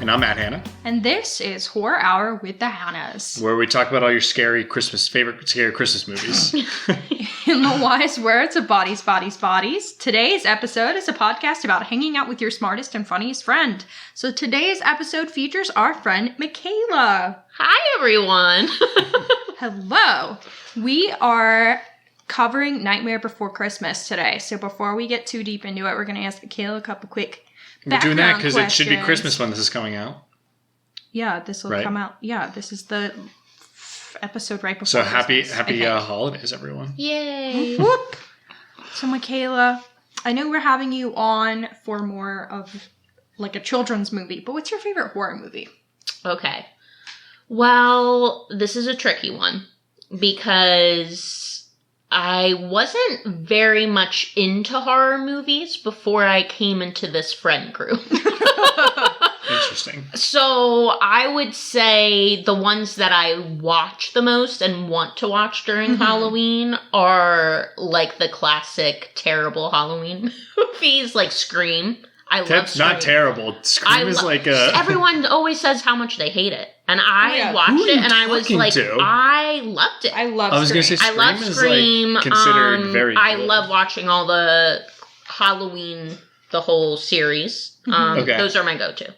And I'm Matt Hanna. And this is Horror Hour with the Hannas. Where we talk about all your favorite scary Christmas movies. In the wise words of Bodies, Bodies, Bodies, today's episode is a podcast about hanging out with your smartest and funniest friend. So today's episode features our friend, Michaela. Hi, everyone. Hello. We are covering Nightmare Before Christmas today. So before we get too deep into it, we're going to ask Michaela a couple quick We're doing that because questions. it should be Christmas when this is coming out. Yeah, this will come out. Yeah, this is the episode right before So Christmas, happy holidays, everyone. Yay. Whoop. So Michaela, I know we're having you on for more of like a children's movie, but what's your favorite horror movie? Okay. Well, this is a tricky one because I wasn't very much into horror movies before I came into this friend group. Interesting. So I would say the ones that I watch the most and want to watch during Halloween are like the classic terrible Halloween movies like Scream. I love That's Scream. not terrible. Scream is like a... Everyone always says how much they hate it. And I watched Who are you it and I was talking like, to? I loved it. I love I was going to Scream. say I Scream love is Scream. like considered very I good. love watching all the Halloween, the whole series. Okay. Those are my go-to.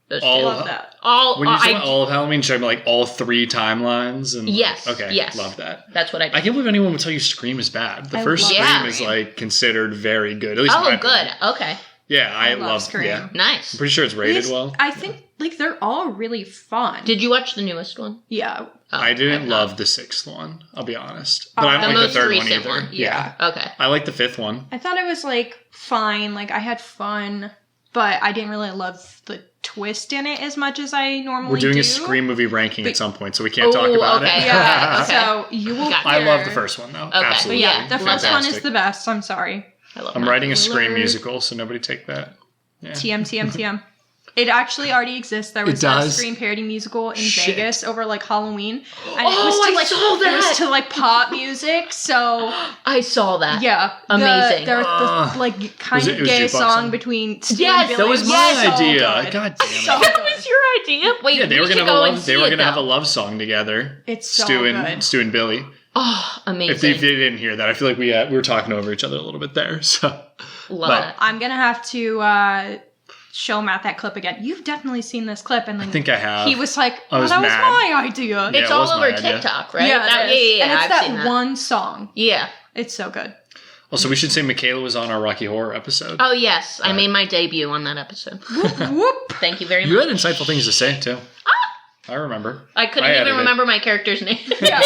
Those All two. of Love that. All, When you say I, all of Halloween, should I be like all three timelines? And Yes, Okay. yes. Love that. that's what I do. I can't believe anyone would tell you Scream is bad. The I first love Scream Yeah. is like considered very good. At least in Oh, my good. opinion. Okay. Yeah, I love love Scream. Yeah. Nice. I'm pretty sure it's rated well. I think like they're all really fun. Did you watch the newest one? Yeah. Oh, I didn't I've love not. the sixth one, I'll be honest. But I The don't like most the third one recent either. one. Yeah. Okay. I like the fifth one. I thought it was like fine. Like I had fun, but I didn't really love the twist in it as much as I normally We're doing do. a Scream movie ranking But- at some point, so we can't talk Oh, about okay. it. Yeah. Okay. So you will. Gotcha. I love hear- the first one, though. Okay. But Absolutely. yeah, the first one is Fantastic. the best. I'm sorry. I love I'm that. writing a Scream Spoiler. musical, so nobody take that. Yeah. TM. It actually already exists. There was It a does? Scream parody musical in Shit. Vegas over like Halloween. And Oh, I saw It was that! to like pop music. So I saw that. yeah, Amazing. There was the like kind it of was gay jukebox song song? between Stu Yes, and That Billy. was my Yes, so idea. good. God damn it. So That good. was your idea? Wait, Yeah, they we were should gonna go have and they see were it, gonna have a though. love song together. It's so Stu good. and Stu and Billy. Oh, amazing. If they didn't hear that, I feel like we were talking over each other a little bit there. So Love but- it. I'm gonna have to show Matt that clip again. You've definitely seen this clip, and then I think I have. he was like, I "Oh, was that was mad. my idea." Yeah, It's it all was my over idea. TikTok, right? Yeah, it is. Yeah, And it's I've that seen that. one song. Yeah. It's so good. Also, we should say Michaela was on our Rocky Horror episode. Oh, yes. I made my debut on that episode. Whoop. Thank you very You much. had insightful things to say too. I remember. I couldn't I even edited. remember my character's name. Yeah.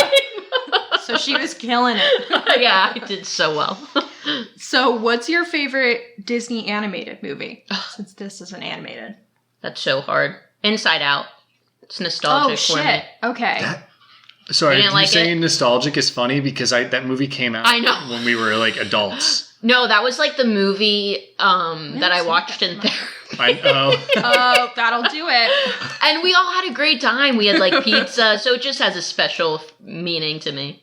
So she was killing it. Yeah, I did so well. So what's your favorite Disney animated movie? Since this is an animated. That's so hard. Inside Out. It's nostalgic for me. Okay. Sorry, You didn't you like saying nostalgic is funny because that movie came out I know. when we were like adults. No, that was like the movie that I seen watched that in much. therapy. I know. Oh, that'll do it. And we all had a great time. We had like pizza, so it just has a special meaning to me.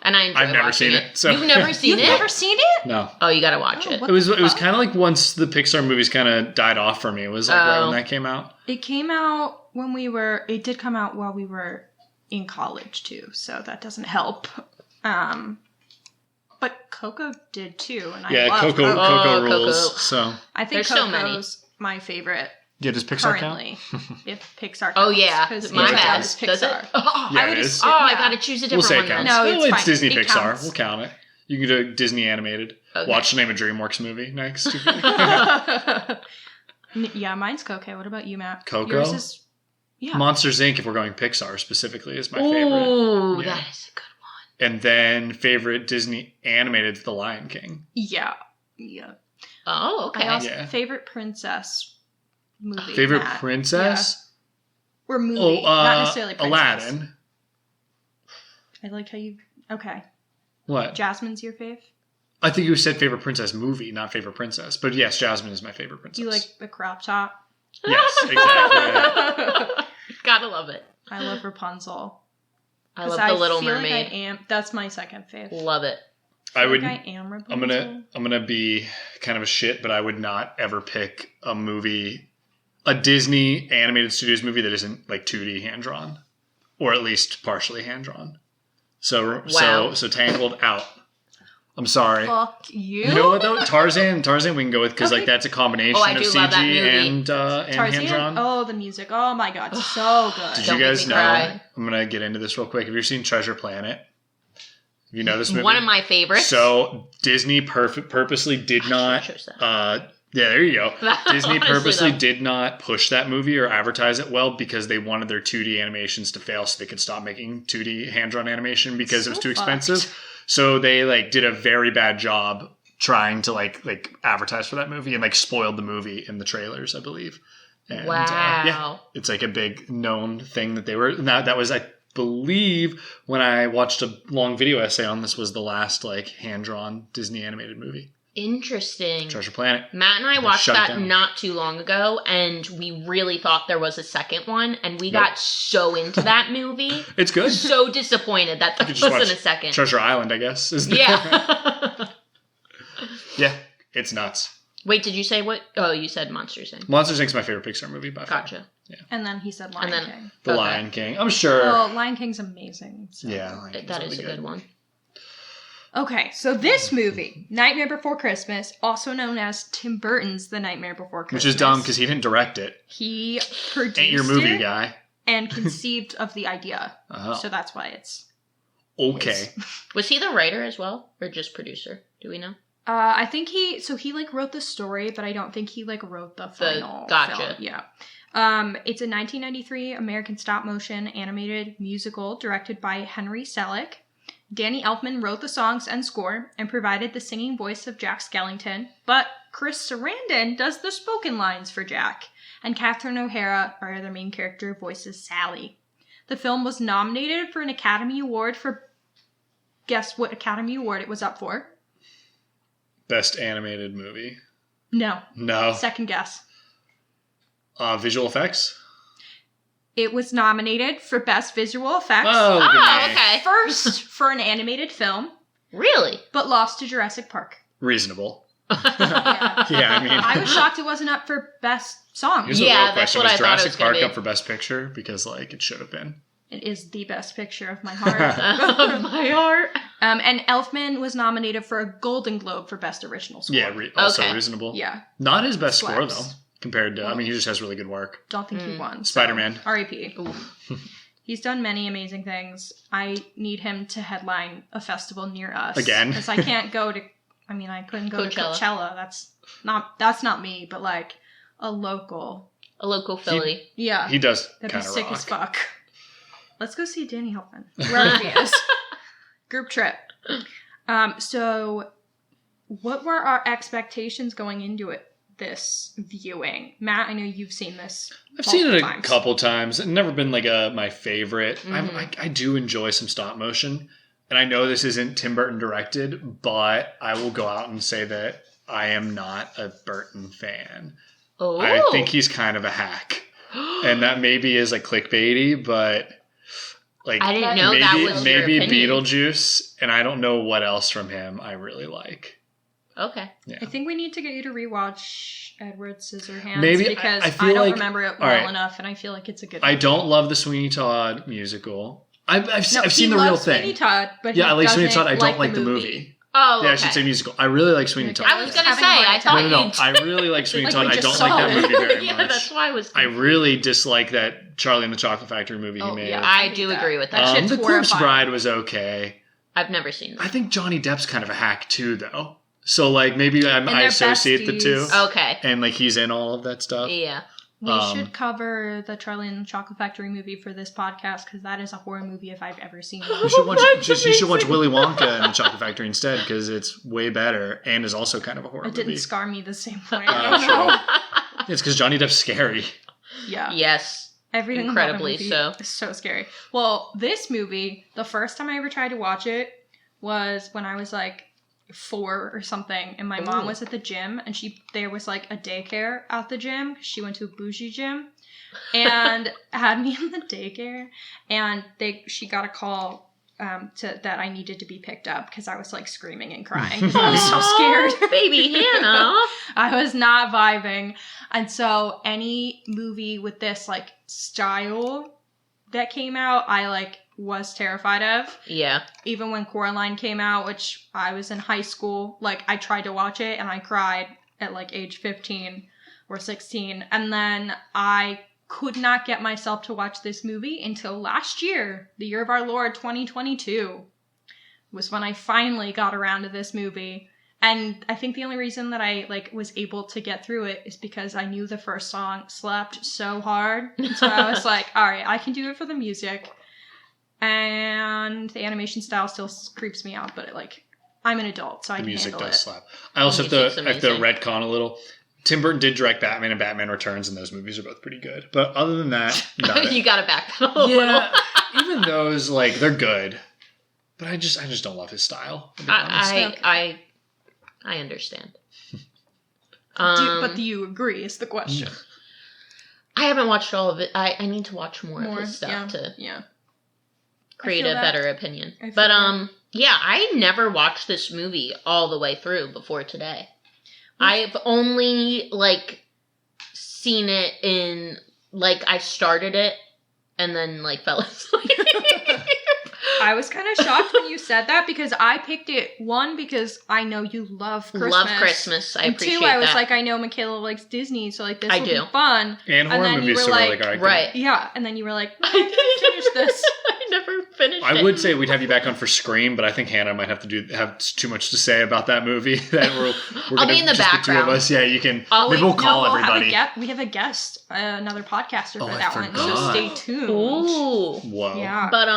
And I enjoy I've never watching seen it, so- You've never seen You've it? never seen it? No. Oh, you gotta watch it. what It was the fuck? kind of like once the Pixar movies kind of died off for me. It was like right when that came out. It came out when it did come out while we were in college too, so that doesn't help. But Coco did too, and I Yeah, love Coco Oh, rules. Coco. So I think There's so many. Coco's my favorite yeah, does Pixar currently. If Pixar counts. Oh, yeah. 'cause My Inside bad. is Does it? Pixar. Oh, yeah, I would it is. assume- I yeah. gotta choose a We'll different say it one then. counts. No, Well, it's it's fine. Disney It Pixar. counts. We'll count it. You can do Disney animated. Okay. Watch the name of DreamWorks movie next. Yeah, mine's Coco. What about you, Matt? Coco? Yours is Monsters Inc. If we're going Pixar specifically is my favorite. Ooh, Yeah. that is a good one. And then favorite Disney animated is The Lion King. yeah. Oh, okay. I also Yeah. favorite princess movie. Favorite Matt. princess? Or movie, Oh, not necessarily princess. Aladdin. I like how you. Okay, What? Jasmine's your fave. I think you said favorite princess movie, not favorite princess. But yes, Jasmine is my favorite princess. You like the crop top. Yes, exactly. Gotta love it. I love Rapunzel. I 'Cause love The Little feel Mermaid. Like I am. That's my second fave. Love it. I would. Like I am Rapunzel. I'm gonna be kind of a shit, but I would not ever pick a movie a Disney animated studios movie that isn't like 2D hand drawn, or at least partially hand drawn. So Wow. so Tangled out. I'm sorry. Fuck you. You know what though? Tarzan we can go with because Okay. like that's a combination Oh, I of do CG love that movie. and hand Tarzan? drawn. Oh, the music. Oh my god, so good. Did Don't you make guys me know? cry. I'm gonna get into this real quick. Have you seen Treasure Planet? Have you know this movie? One of my favorites. So Disney purposely did not. should have said. Yeah, there you go. Disney Honestly, purposely though. did not push that movie or advertise it well because they wanted their 2D animations to fail so they could stop making 2D hand-drawn animation because it was So too fucked. expensive. So they like did a very bad job trying to like advertise for that movie and like spoiled the movie in the trailers, I believe. And, Wow. yeah, it's like a big known thing that they were. That was, I believe, when I watched a long video essay on this, was the last like hand-drawn Disney animated movie, Interesting. Treasure Planet. Matt and I watched shut it that down. not too long ago, and we really thought there was a second one, and we Nope. got so into that movie. It's good. So disappointed that there You could just wasn't watch a second. Treasure Island, I guess. Is the- Yeah. Yeah, it's nuts. Wait, did you say what? Oh, you said Monsters Inc. Monsters Inc. is my favorite Pixar movie by far. Gotcha. And then he said Lion And then- King. The Okay. Lion King. I'm sure. Oh, Lion King's amazing. So. Yeah, Lion King's That is really a good one. Okay, so this movie, Nightmare Before Christmas, also known as Tim Burton's The Nightmare Before Christmas. Which is dumb because he didn't direct it. he produced Ain't your movie it guy. and conceived of the idea. Oh, So that's why it's okay. Was he the writer as well, or just producer? Do we know? I think he like wrote the story, but I don't think he like wrote the final gotcha. film. Yeah. It's a 1993 American stop motion animated musical directed by Henry Selick. Danny Elfman wrote the songs and score and provided the singing voice of Jack Skellington, but Chris Sarandon does the spoken lines for Jack, and Catherine O'Hara, our other main character, voices Sally. The film was nominated for an Academy Award for... Guess what Academy Award it was up for? Best animated movie. No. No. Second guess. Visual effects. It was nominated for Best Visual Effects. Oh, Oh, okay. okay. First for an animated film, Really? but lost to Jurassic Park. Reasonable. Yeah. Yeah, I mean, I was shocked it wasn't up for Best Song. here's Yeah, the real that's question: what was I thought it Jurassic was gonna Park be. up for Best Picture? Because like it should have been. It is the best picture of my heart. My heart. And Elfman was nominated for a Golden Globe for Best Original Score. Yeah, also Okay. reasonable. Yeah, Not his best score Slaps. though, compared to. I mean, he just has really good work. don't think he won. so Spider-Man. R.I.P. He's done many amazing things. I need him to headline a festival near us. Again. Because I can't go to... I mean, I couldn't go to Coachella. Coachella. That's not me, but like a local. A local Philly. Yeah. He does That'd kind be of sick rock. as fuck. Let's go see Danny Elfman. Wherever he is. Group trip. So what were our expectations going into it? This viewing, Matt, I know you've seen this. I've seen it a multiple times. couple times. It's never been like my favorite. Mhm. I do enjoy some stop motion, and I know this isn't Tim Burton directed, but I will go out and say that I am not a Burton fan. Oh. I think he's kind of a hack, and that maybe is like clickbaity, but like I didn't know maybe that was your maybe opinion. Beetlejuice, and I don't know what else from him I really like. Okay. Yeah. I think we need to get you to rewatch Edward Scissorhands Maybe, because I I, feel don't like- remember it all well right. enough, and I feel like it's a good. I one. don't love the Sweeney Todd musical. I've No, I've he seen the real loves thing. Sweeney Todd, but Yeah, he I like Sweeney doesn't Todd. I don't like the movie. Oh, Yeah, I okay. should say musical. I really like Sweeney Okay. Todd. I was gonna Having say, a heart I attack. thought No, you. I really like Sweeney Like Todd. we I just don't saw like that it. movie very Yeah, much. that's why I was. I really dislike that Charlie and the Chocolate Factory movie he Oh, made. yeah. I hate do that. agree with That that. shit's The Corpse horrifying. Bride was okay. I've never seen I that. think Johnny Depp's kind of a hack too, though. So like maybe I they're associate the two, besties. Okay. and like he's in all of that stuff. Yeah. We Um, should cover the Charlie and the Chocolate Factory movie for this podcast because that is a horror movie if I've ever seen one. You should watch. That's You should watch amazing. Willy Wonka and the Chocolate Factory instead because it's way better and is also kind of a horror It didn't movie. scar me the same way. Sure. It's because Johnny Depp's scary. Yeah. Yes. Everything Incredibly about that so. movie is so scary. Well, this movie, the first time I ever tried to watch it was when I was like 4 or something, and my mom Ooh. was at the gym, and there was like a daycare at the gym. She went to a bougie gym, and had me in the daycare, and she got a call that I needed to be picked up because I was like screaming and crying because I was so scared. Oh, baby Hannah. I was not vibing. And so any movie with this like style that came out, I like was terrified of. Yeah. Even when Coraline came out, which I was in high school, like I tried to watch it and I cried at like age 15 or 16. And then I could not get myself to watch this movie until last year, the year of our Lord 2022, was when I finally got around to this movie. And I think the only reason that I like was able to get through it is because I knew the first song slapped so hard. So I was like, all right, I can do it for the music. And the animation style still creeps me out, but it, like, I'm an adult, so I can handle it. The music does slap. I also have to retcon a little. Tim Burton did direct Batman and Batman Returns, and those movies are both pretty good. But other than that, you gotta backpedal a little. Even those, like, they're good. But I just don't love his style. I understand. But do you agree is the question. I haven't watched all of it. I need to watch more of his stuff to create a better opinion. But yeah, I never watched this movie all the way through before today. I've only like seen it in like I started it and then like fell asleep. I was kind of shocked when you said that because I picked it, one, because I know you love Christmas. Love Christmas. I appreciate that. And two, I was like, I know Michaela likes Disney, so like this will be fun. And horror movies are really good. Right. Yeah, and then you were like, I didn't finish this. I never finished it. I would say we'd have you back on for Scream, but I think Hannah might have too much to say about that movie. That we're I'll be in the background. The two of us. Yeah, you can. Maybe we'll call everybody. We have a guest, another podcaster for that one, forgot. so stay tuned. Ooh. Whoa. Yeah. But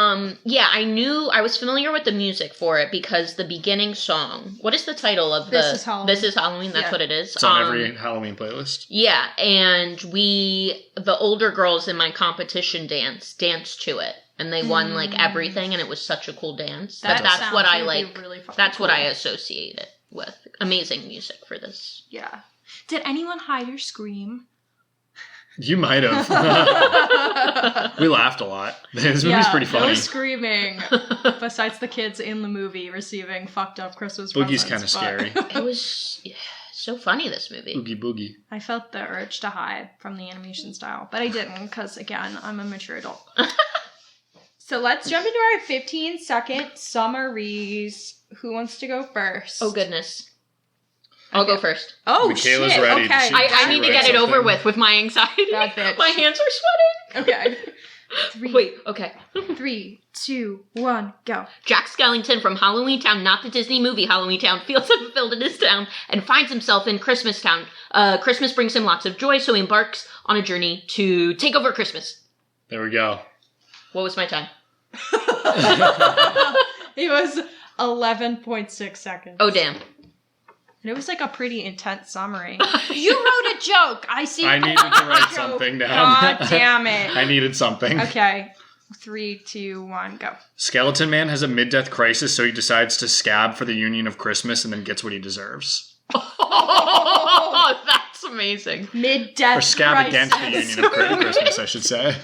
yeah, I was familiar with the music for it because the beginning song. What is the title of This Is Halloween. This Is Halloween. That's what it is. It's on every Halloween playlist. Yeah, and the older girls in my competition danced to it, and they won like everything, and it was such a cool dance. That's what I like. Really that's cool. What I associate it with. Amazing music for this. Yeah. Did anyone hire Scream? You might have. We laughed a lot. This movie's pretty funny. No screaming. Besides the kids in the movie receiving fucked up Christmas Boogie's presents. kind of scary. It was so funny, this movie. Boogie. I felt the urge to hide from the animation style, but I didn't because, again, I'm a mature adult. So let's jump into our 15-second summaries. Who wants to go first? Oh, goodness. I'll go first. Oh, Michaela's shit. ready. Okay. I need to get it over with my anxiety. Bad bitch. My hands are sweating. Okay. Okay. 3, 2, 1, go. Jack Skellington from Halloween Town, not the Disney movie Halloween Town, feels unfulfilled in his town and finds himself in Christmas Town. Christmas brings him lots of joy, so he embarks on a journey to take over Christmas. There we go. What was my time? It was 11.6 seconds. Oh, damn. And it was like a pretty intense summary. You wrote a joke. I see. I needed to write something down. God damn it. I needed something. Okay. 3, 2, 1, go. Skeleton Man has a mid-death crisis, so he decides to scab for the Union of Christmas and then gets what he deserves. Oh, that's amazing. Mid-death Or scab crisis. against the Union of Christmas, I should say.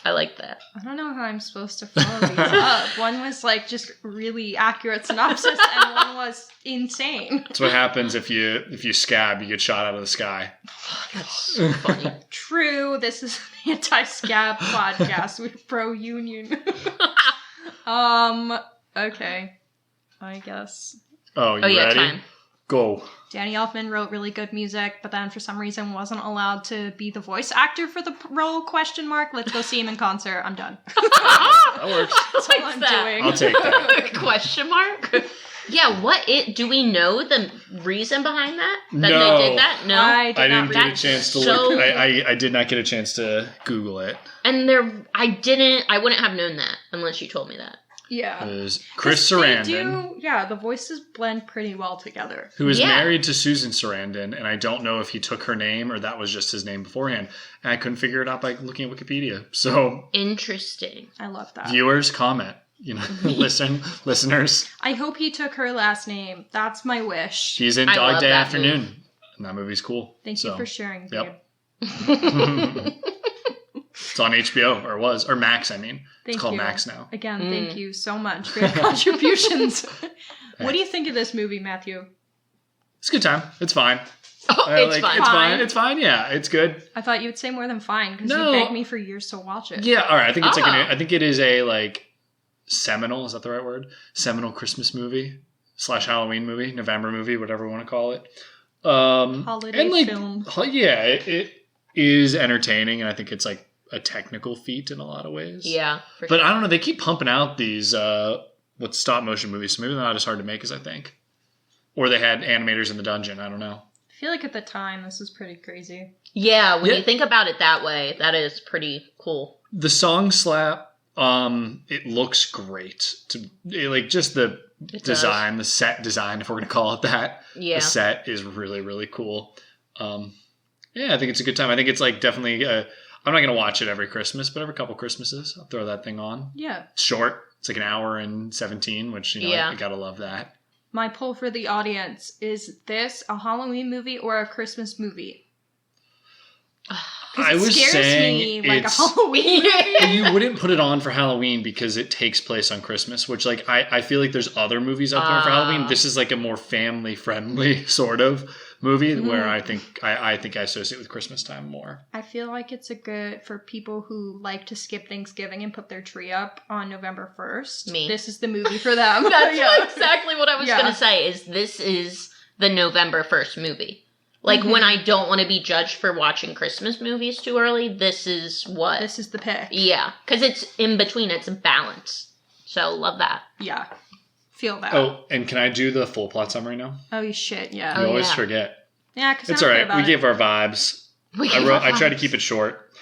I like that. I don't know how I'm supposed to follow these up. One was like just really accurate synopsis, and one was insane. That's what happens if you scab, you get shot out of the sky. That's so funny. True. This is an anti-scab podcast. We're pro-union. Okay. I guess. Oh, you ready? Time. Go. Danny Elfman wrote really good music, but then for some reason wasn't allowed to be the voice actor for the role, ? Let's go see him in concert. I'm done. That works. That's all I'm doing. I'll take that. Question mark? Yeah, do we know the reason behind that? That No. they did that? No? I I didn't not get read a chance to so- look. I did not get a chance to Google it. And I wouldn't have known that unless you told me that. Yeah. It was Chris They Sarandon, the voices blend pretty well together. who is Yeah. married to Susan Sarandon, and I don't know if he took her name or that was just his name beforehand. And I couldn't figure it out by looking at Wikipedia. So, Interesting. I love that. viewers, comment. Listeners. I hope he took her last name. That's my wish. He's in I Dog love Day that Afternoon. And that movie's cool. Thank you for sharing, Yep. dude. It's on HBO, or was, or Max, I mean. Thank It's called you. Max now. Again, thank you so much for your contributions. What do you think of this movie, Matthew? It's a good time. It's fine. Oh, it's fine. It's Fine. fine. It's fine. Yeah, it's good. I thought you would say more than fine because No. you begged me for years to watch it. Yeah, all right. I think it's Oh. it is a like seminal. Is that the right word? Seminal Christmas movie / Halloween movie, November movie, whatever you want to call it. Holiday and like, film. Yeah, it is entertaining, and I think it's like a technical feat in a lot of ways. Yeah. For But sure. I don't know. They keep pumping out these stop motion movies, so maybe they're not as hard to make as I think. Or they had animators in the dungeon. I don't know. I feel like at the time this was pretty crazy. Yeah, when Yeah. you think about it that way, that is pretty cool. The song slap. It looks great. Like just the It design, the set design, if we're gonna call it that. Yeah. The set is really, really cool. Yeah, I think it's a good time. I think it's like definitely. I'm not gonna watch it every Christmas, but every couple Christmases, I'll throw that thing on. Yeah. It's short. It's like an hour and 17, which Yeah. I gotta love that. My poll for the audience, is this a Halloween movie or a Christmas movie? 'Cause I it was scares saying me like a it's- Halloween movie. You wouldn't put it on for Halloween because it takes place on Christmas, which like I feel like there's other movies out there for Halloween. This is like a more family friendly sort of movie where I think I associate with Christmas time more. I feel like it's a good for people who like to skip Thanksgiving and put their tree up on November 1st. Me. This is the movie for them. That's Yeah. exactly what I was Yeah. going to say, is this is the November 1st movie. Like, when I don't want to be judged for watching Christmas movies too early, this is what... This is the pick. Yeah, because it's in between. It's a balance. So, love that. Yeah. Feel that. Oh, and can I do the full plot summary now? Oh, shit, yeah. You Oh, always yeah. forget. Yeah, because It's all right. We gave our vibes. I tried to keep it short.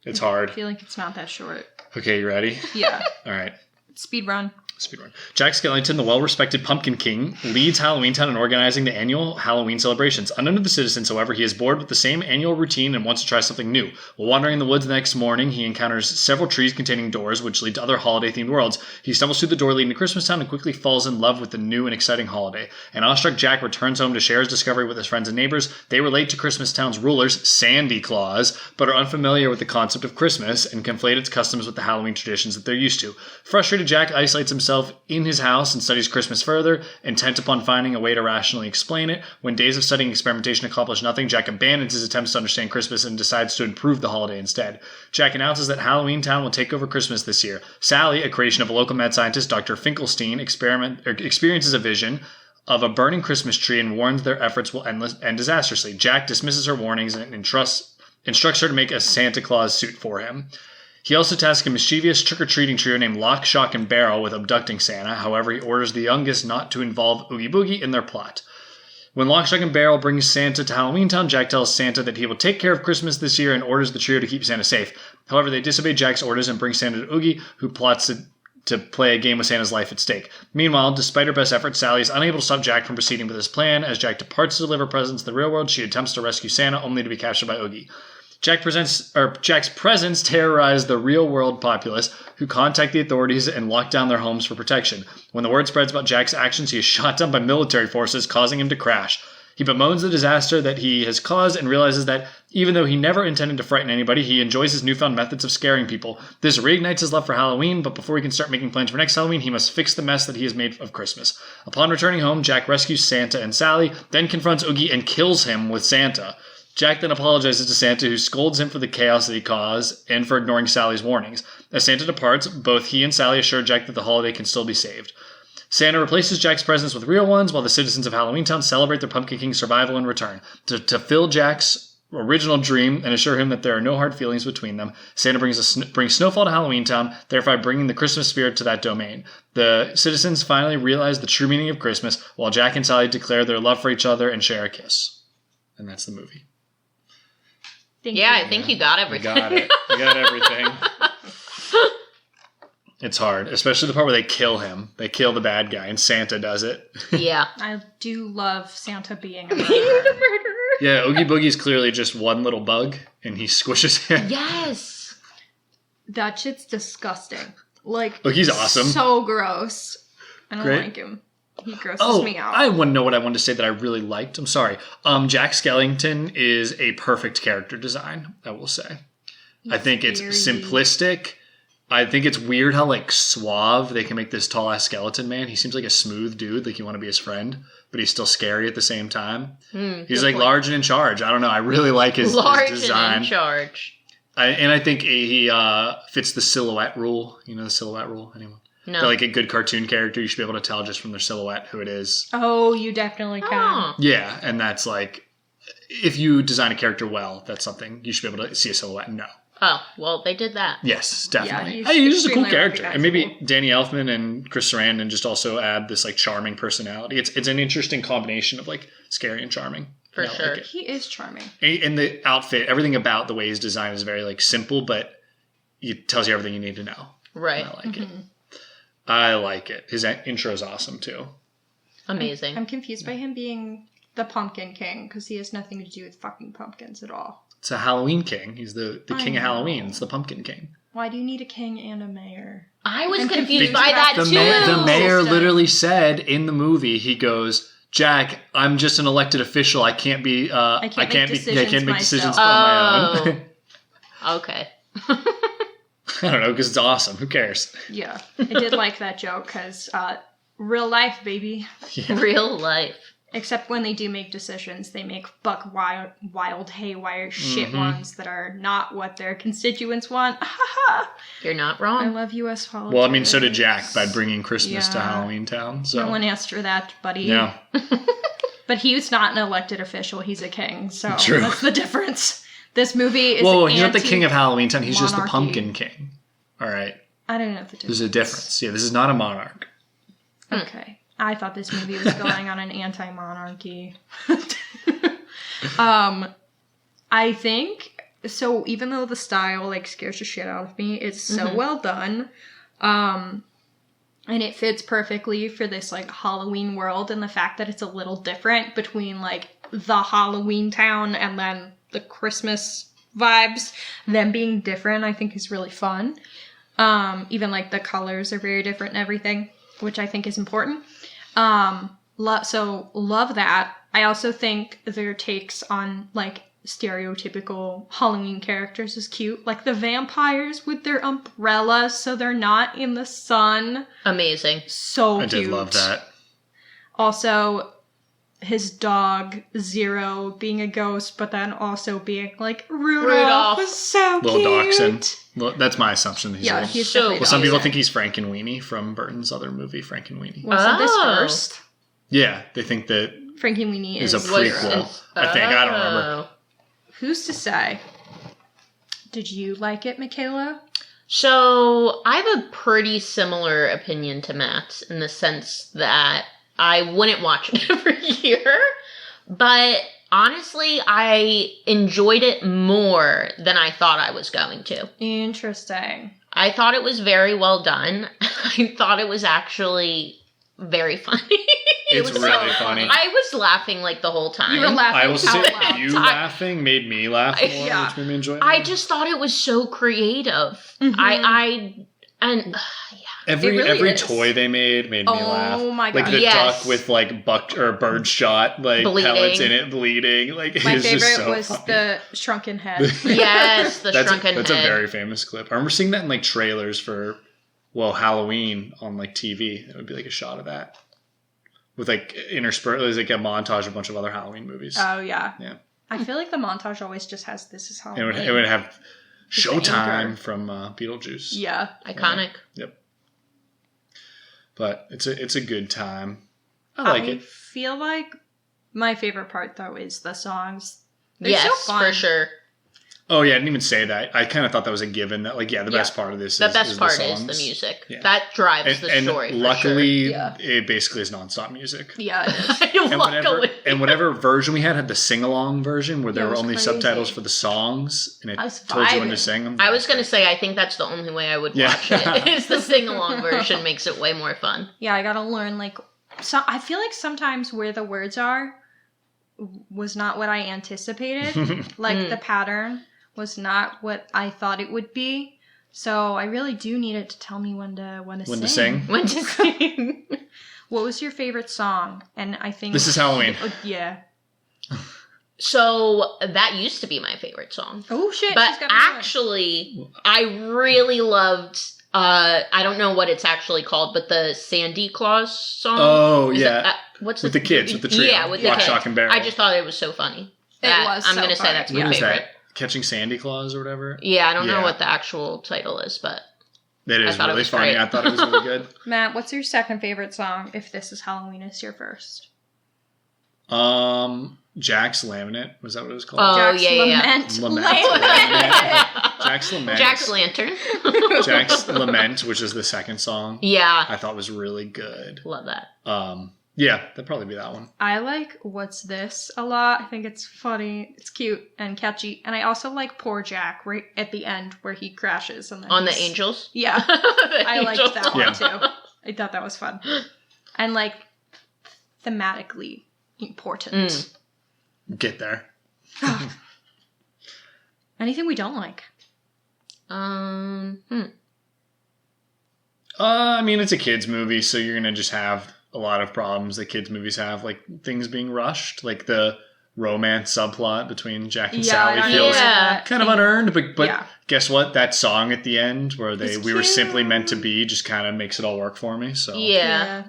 It's I hard. feel like it's not that short. Okay, you ready? Yeah. All right. Speed run. Speedrun. Jack Skellington, the well-respected Pumpkin King, leads Halloween Town in organizing the annual Halloween celebrations. Unknown to the citizens, however, he is bored with the same annual routine and wants to try something new. While wandering in the woods the next morning, he encounters several trees containing doors, which lead to other holiday-themed worlds. He stumbles through the door leading to Christmas Town and quickly falls in love with the new and exciting holiday. An awestruck Jack returns home to share his discovery with his friends and neighbors. They relate to Christmas Town's rulers, Sandy Claus, but are unfamiliar with the concept of Christmas and conflate its customs with the Halloween traditions that they're used to. Frustrated, Jack isolates himself in his house and studies Christmas further, intent upon finding a way to rationally explain it. When days of studying and experimentation accomplish nothing, Jack abandons his attempts to understand Christmas and decides to improve the holiday instead. Jack announces that Halloween Town will take over Christmas this year. Sally, a creation of a local mad scientist, Dr. Finkelstein, experiences a vision of a burning Christmas tree and warns their efforts will end disastrously. Jack dismisses her warnings and instructs her to make a Santa Claus suit for him. He also tasks a mischievous trick-or-treating trio named Lock, Shock, and Barrel with abducting Santa. However, he orders the youngest not to involve Oogie Boogie in their plot. When Lock, Shock, and Barrel brings Santa to Halloween Town, Jack tells Santa that he will take care of Christmas this year and orders the trio to keep Santa safe. However, they disobey Jack's orders and bring Santa to Oogie, who plots to play a game with Santa's life at stake. Meanwhile, despite her best efforts, Sally is unable to stop Jack from proceeding with his plan. As Jack departs to deliver presents in the real world, she attempts to rescue Santa, only to be captured by Oogie. Jack's presence terrorized the real-world populace, who contact the authorities and lock down their homes for protection. When the word spreads about Jack's actions, he is shot down by military forces, causing him to crash. He bemoans the disaster that he has caused and realizes that, even though he never intended to frighten anybody, he enjoys his newfound methods of scaring people. This reignites his love for Halloween, but before he can start making plans for next Halloween, he must fix the mess that he has made of Christmas. Upon returning home, Jack rescues Santa and Sally, then confronts Oogie and kills him with Santa. Jack then apologizes to Santa, who scolds him for the chaos that he caused and for ignoring Sally's warnings. As Santa departs, both he and Sally assure Jack that the holiday can still be saved. Santa replaces Jack's presents with real ones, while the citizens of Halloween Town celebrate their Pumpkin King's survival and return. To fill Jack's original dream and assure him that there are no hard feelings between them, Santa brings snowfall to Halloween Town, thereby bringing the Christmas spirit to that domain. The citizens finally realize the true meaning of Christmas, while Jack and Sally declare their love for each other and share a kiss. And that's the movie. I think you got everything. We got it. We got everything. It's hard, especially the part where they kill him. They kill the bad guy, and Santa does it. Yeah. I do love Santa being a murderer. Yeah, Oogie Boogie's clearly just one little bug, and he squishes him. Yes. That shit's disgusting. Like, Oh, he's awesome. So gross. I don't Great. like him. He grosses me out. I want to know what I wanted to say that I really liked. I'm sorry. Jack Skellington is a perfect character design, I will say. I think it's Very- simplistic. I think it's weird how like suave they can make this tall ass skeleton man. He seems like a smooth dude, like you want to be his friend, but he's still scary at the same time. He's like point. large and in charge. I don't know. I really like his Large design. and in charge. I think he fits the silhouette rule. You know the silhouette rule? Anyone? No. They're like a good cartoon character. You should be able to tell just from their silhouette who it is. Oh, you definitely can. Oh. Yeah, and that's like, if you design a character well, that's something you should be able to see a silhouette and know. Oh, well, they did that. Yes, definitely. he's He's just a cool extremely character. And maybe recognizable. Danny Elfman and Chris Sarandon just also add this like charming personality. It's an interesting combination of like scary and charming. For And I sure. like it. He is charming. And the outfit, everything about the way he's designed is very like simple, but it tells you everything you need to know. Right. I like it. I like it. His intro is awesome too. Amazing. I'm confused by him being the Pumpkin King because he has nothing to do with fucking pumpkins at all. It's a Halloween king. He's the I king of know. Halloween. It's the pumpkin king. Why do you need a king and a mayor? I was I'm confused confused by that about The, too. the mayor System. literally said in the movie, he goes, "Jack, I'm just an elected official. I can't be. I can't make can't decisions make decisions myself." on my own." Okay. I don't know, because it's awesome. Who cares? Yeah, I did like that joke because real life, baby. Real life. Except when they do make decisions, they make buck wild haywire shit Mm-hmm. ones that are not what their constituents want. You're not I wrong. love U.S. politics. Well, I mean, so did Jack by bringing Christmas to Yeah. Halloween Town. So No one asked for that, buddy. yeah, But he's not an elected official. He's a king. So True. that's the difference. This movie is whoa, he's not the king of Halloween Town. He's just the monarchy. pumpkin king. All right, I don't know the difference. there's a difference. Yeah, this is not a monarch. Okay. I thought this movie was going on an anti-monarchy. I think so. Even though the style like scares the shit out of me, it's so well done, and it fits perfectly for this like Halloween world and the fact that it's a little different between like the Halloween town and then the Christmas vibes. Them being different, I think, is really fun. Even like the colors are very different and everything, which I think is important. So love that. I also think their takes on like stereotypical Halloween characters is cute. Like the vampires with their umbrellas so they're not in the sun. Amazing. So I cute. did love that. Also, his dog Zero being a ghost, but then also being like Rudolph, Rudolph. was so Little cute. dachshund. Well, that's my assumption. He's a Yeah, little- he's So- definitely Well, some people dachshund. think he's Frankenweenie from Burton's other movie, Frankenweenie. Wasn't this Oh. first? Yeah, they think that Frankenweenie Is is a prequel. I think. I don't remember. Who's to say? Did you like it, Michaela? So I have a pretty similar opinion to Matt's in the sense that I wouldn't watch it every year, but honestly, I enjoyed it more than I thought I was going to. Interesting. I thought it was very well done. I thought it was actually very funny. it's was really so funny. I was laughing like the whole time. You were laughing I also out say loud. you laughing made me laugh more, Yeah. which made me enjoy it. I more. just thought it was so creative. Mhm. Every It really every is. toy they made me Oh laugh. my Like God. the Yes. duck with like buck or bird shot, like Bleeding. pellets in it, bleeding. Like My it's just favorite so was funny. the shrunken head. Yes, the shrunken That's head. a very famous clip. I remember seeing that in like trailers for Halloween on like TV. It would be like a shot of that with like interspersed. There's like a montage of a bunch of other Halloween movies. Oh yeah. Yeah. I feel like the montage always just has "This is And Halloween." it would have It's the anchor. Showtime from Beetlejuice. Yeah. Iconic. Yep. But it's a good time. I like it. feel like my favorite part though is the songs. They're Yes, so fun. for sure. Oh yeah, I didn't even say that. I kind of thought that was a given. That like the Yeah. best part of this The is best is part the is the songs. music. Yeah. That drives And, the and story. luckily, Yeah. it basically is nonstop music. Yeah. It is. For sure. And whatever, Luckily. and whatever version we had the sing-along version where there Yeah, it were was only crazy. subtitles for the songs, and it I was told you when to vibing. sing them. I was going to say, I think that's the only way I would Yeah. watch it. Is the sing-along version makes it way more fun. Yeah, I gotta learn like so I feel like sometimes where the words are was not what I anticipated. Like the pattern was not what I thought it would be. So I really do need it to tell me when to When sing. to sing? When to sing. What was your favorite song? And I think This is Halloween. Yeah. So that used to be my favorite song. Oh shit! But she's got me going. actually, I really loved, I don't know what it's actually called, but the Sandy Claus song. Oh, Is yeah. it, what's With the kids, with the trio. Yeah, with the Lock, kids. Shock, and Barrel. I just thought it was so funny. It was I'm so going to say funny. that's What my is favorite. that? Catching Sandy Claus or whatever? Yeah, I don't know Yeah. what the actual title is, but It is thought it really was funny. great. I thought it was really good. Matt, what's your second favorite song? If This Is Halloween is your first. Jack's Laminate. Was that what it was called? Oh, Jack's yeah, yeah. Lament. Lament. Jack's Lament. Jack's Lantern. Jack's Lament, which is the second song, Yeah, I thought was really good. love that. Yeah, that'd probably be that one. I like What's This a lot. I think it's funny, it's cute and catchy. And I also like Poor Jack right at the end where he crashes and then On the he's- Angels? Yeah. The I liked Angels that song. one too. I thought that was fun. And like thematically important. Get there. Anything we don't like? I mean, it's a kids movie, so you're gonna just have a lot of problems that kids movies have, like things being rushed, like the romance subplot between Jack and Sally I feels Yeah. kind of unearned. But Yeah. guess what? That song at the end where It's we were simply cute. meant to be just kind of makes it all work for me. So Yeah.